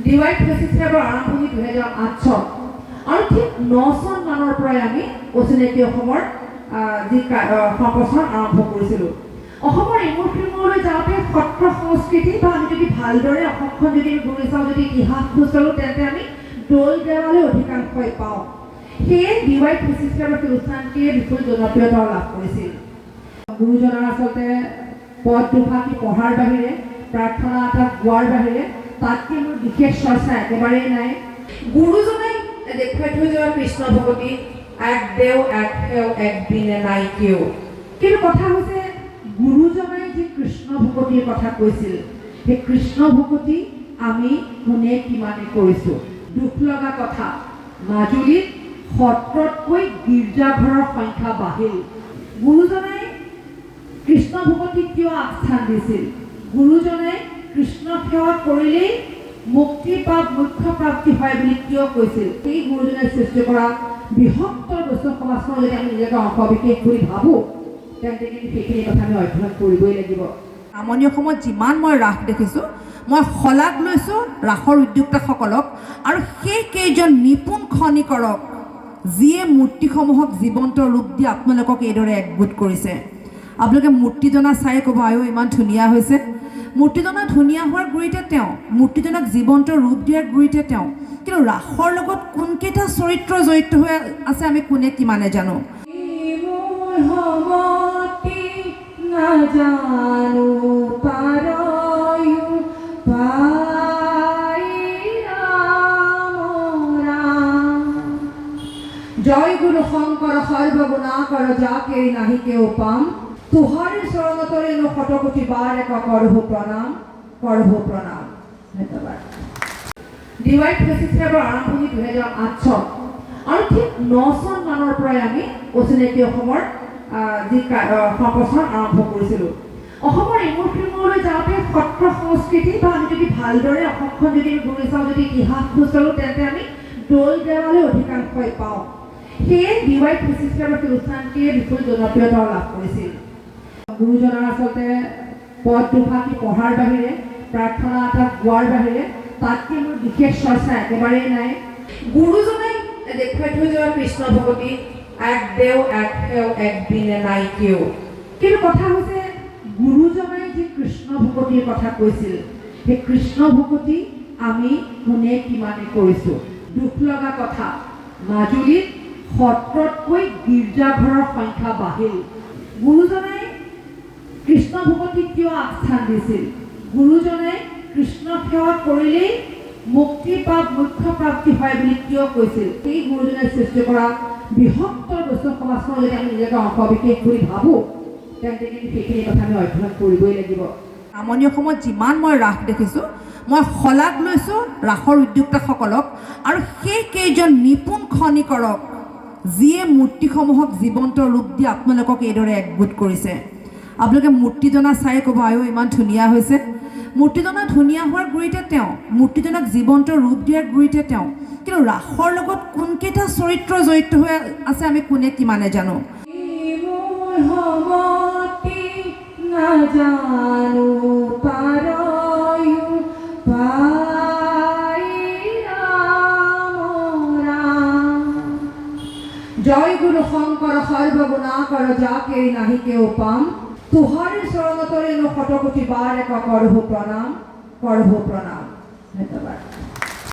ডিৱাইড ফেচিষ্টাৰৰ আৰম্ভণি 2008 চন আৰু ঠিক 9 চন মানৰ পৰাই আমি অচিনাকি অসমৰ যি সম্প্ৰচাৰ আৰম্ভ কৰিছিলোঁ। অসমৰ ইমূৰ সিমূৰলৈ যাওঁতে সত্ৰ সংস্কৃতি বা আমি যদি ভালদৰে অসমখন যদি ঘূৰি চাওঁ, যদি ইতিহাস খোজকাঢ়ো, তেন্তে আমি দৌল দেৱালয় অধিকাংশই পাওঁ। সেয়ে ডিৱাইড ফেচিষ্টাৰৰ অনুষ্ঠানটিয়ে বিপুল জনপ্ৰিয়তা লাভ কৰিছিল। গুৰুজনাৰ আচলতে পদ দুফাকি পঢ়াৰ বাহিৰে, প্ৰাৰ্থনা এটা গোৱাৰ বাহিৰে তাতকৈ মোৰ বিশেষ চৰ্চা একেবাৰেই নাই। গুৰুজনাই দেখুৱাই থৈ যোৱা কৃষ্ণ ভগৱতী এক দেও এক সেও এক বিনে নাই কেও। কিন্তু কথা হৈছে গুৰুজনাই যি কৃষ্ণ ভগৱতীৰ কথা কৈছিল, সেই কৃষ্ণ ভগৱতী আমি কোনে কিমানে কৰিছোঁ। দুখ লগা কথা, মাজুলীত সত্ৰতকৈ গীৰ্জাঘৰৰ সংখ্যা বাঢ়িল। গুৰুজনাই কৃষ্ণ ভগৱতীক কিয় আগস্থান দিছিল? গুৰুজনাই কৃষ্ণ সেৱা কৰিলেই মুক্তি পাপ মুখ্য প্ৰাপ্তি হয় বুলি কিয় কৈছিল? সেই গুৰুজনাই সৃষ্টি কৰা বৃহত্তৰ বৈষ্ণৱ সমাজখনৰ যদি আমি নিজকে অংশবিশেষ বুলি ভাবোঁ, তেন্তে কিন্তু সেইখিনি কথা আমি অধ্যয়ন কৰিবই লাগিব। নামনি অসমত যিমান মই ৰাস দেখিছোঁ, মই শলাগ লৈছোঁ ৰাসৰ উদ্যোক্তাসকলক আৰু সেই কেইজন নিপুণ খনিকৰক, যিয়ে মূৰ্তিসমূহক জীৱন্ত ৰূপ দি আপোনালোকক এইদৰে একগোট কৰিছে। আপোনালোকে মূৰ্তিজনা চাই ক'ব, আয়ো ইমান ধুনীয়া হৈছে। মূৰ্তিজনা ধুনীয়া হোৱাৰ গুৰিতে তেওঁ, মূৰ্তিজনাক জীৱন্ত ৰূপ দিয়াৰ গুৰিতে তেওঁ। কিন্তু ৰাসৰ লগত কোনকেইটা চৰিত্ৰ জড়িত হৈ আছে আমি কোনে কিমানে জানো। জয় গুরু শঙ্কর সর্বগুণাকর যাকে নাহি কেউ পাম, তুহারি চরণতরে নো শতকোটি বার এক করভ প্ৰণাম, কৰভ প্ৰণাম। ধন্যবাদ। ডিৱাইড ফেচিষ্টাৰৰ আৰম্ভণি 2008 চন আৰু ঠিক 9 চন মানৰ পৰাই আমি অচিনাকি অসমৰ যি সম্প্ৰচাৰ আৰম্ভ কৰিছিলোঁ। অসমৰ ইমূৰ সিমূৰলৈ যাওঁতে সত্ৰ সংস্কৃতি বা আমি যদি ভালদৰে অসমখন যদি ঘূৰি চাওঁ, যদি ইতিহাস খোজকাঢ়ো, তেন্তে আমি দৌল দেৱালয় অধিকাংশই পাওঁ। সেয়ে ডিৱাইড ফেচিষ্টাৰৰ অনুষ্ঠানটিয়ে বিপুল জনপ্ৰিয়তা লাভ কৰিছিল। গুৰুজনাৰ আচলতে পদ দুফাকি পঢ়াৰ বাহিৰে, প্ৰাৰ্থনা এটা গোৱাৰ বাহিৰে তাতকৈ মোৰ বিশেষ চৰ্চা একেবাৰেই নাই। গুৰুজনাই দেখুৱাই থৈ যোৱা কৃষ্ণ ভগৱতী এক দেও এক সেও এক বিনে নাই কেও। কিন্তু কথা হৈছে গুৰুজনাই যি কৃষ্ণ ভগৱতীৰ কথা কৈছিল, সেই কৃষ্ণ ভগৱতী আমি কোনে কিমানে কৰিছোঁ। দুখ লগা কথা, মাজুলীত সত্ৰতকৈ গীৰ্জাঘৰৰ সংখ্যা বাঢ়িল। গুৰুজনাই কৃষ্ণ ভগৱতীক কিয় আগস্থান দিছিল? গুৰুজনাই কৃষ্ণ সেৱা কৰিলেই মুক্তি পাপ মুখ্য প্ৰাপ্তি হয় বুলি কিয় কৈছিল? সেই গুৰুজনাই সৃষ্টি কৰা বৃহত্তৰ বৈষ্ণৱ সমাজখনৰ যদি আমি নিজকে অংশবিশেষ বুলি ভাবোঁ, তেন্তে কিন্তু সেইখিনি কথা আমি অধ্যয়ন কৰিবই লাগিব। নামনি অসমত যিমান মই ৰাস দেখিছোঁ, মই শলাগ লৈছোঁ ৰাসৰ উদ্যোক্তাসকলক আৰু সেই কেইজন নিপুণ খনিকৰক, যিয়ে মূৰ্তিসমূহক জীৱন্ত ৰূপ দি আপোনালোকক এইদৰে একগোট কৰিছে। আপোনালোকে মূৰ্তিজনা চাই ক'ব, আয়ো ইমান ধুনীয়া হৈছে। মূৰ্তিজনা ধুনীয়া হোৱাৰ গুৰিতে তেওঁ, মূৰ্তিজনাক জীৱন্ত ৰূপ দিয়াৰ গুৰিতে তেওঁ। কিন্তু ৰাসৰ লগত কোনকেইটা চৰিত্ৰ জড়িত হৈ আছে আমি কোনে কিমানে জানো। জয় গুরু শঙ্কর সর্বগুণাকর যাকে নাহি কেউ পাম, তুহারি চরণতরে নো শতকোটি বার এক করভ প্ৰণাম, কৰভ প্ৰণাম। ধন্যবাদ।